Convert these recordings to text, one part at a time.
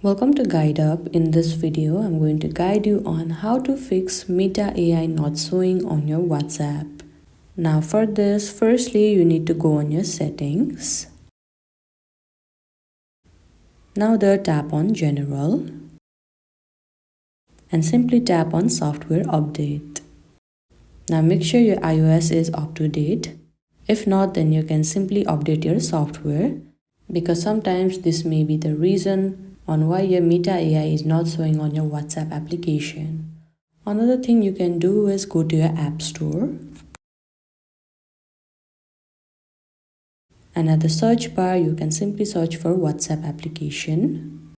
Welcome to Guide Up. In this video, I'm going to guide you on how to fix Meta AI not showing on your WhatsApp. Now for this, firstly, you need to go on your settings. Now there, tap on General and simply tap on Software Update. Now make sure your iOS is up to date. If not, then you can simply update your software, because sometimes this may be the reason on why your Meta AI is not showing on your WhatsApp application. Another thing you can do is go to your App Store, and at the search bar you can simply search for WhatsApp application.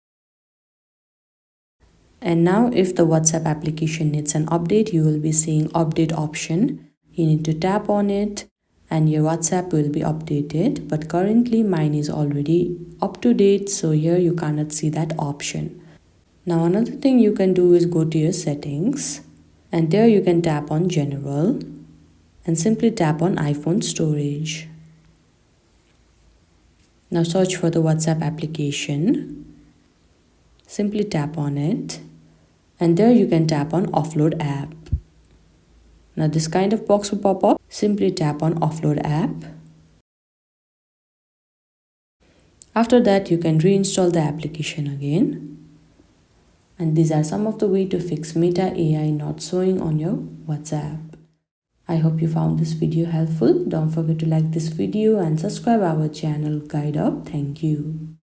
And now if the WhatsApp application needs an update, you will be seeing update option. You need to tap on it and your WhatsApp will be updated, but currently mine is already up to date, so here you cannot see that option. Now another thing you can do is go to your settings, and there you can tap on General and simply tap on iPhone storage. Now search for the WhatsApp application, simply tap on it, and there you can tap on Offload App. Now this kind of box will pop up. Simply tap on Offload App. After that, you can reinstall the application again. And these are some of the ways to fix Meta AI not showing on your WhatsApp. I hope you found this video helpful. Don't forget to like this video and subscribe our channel Guide Up. Thank you.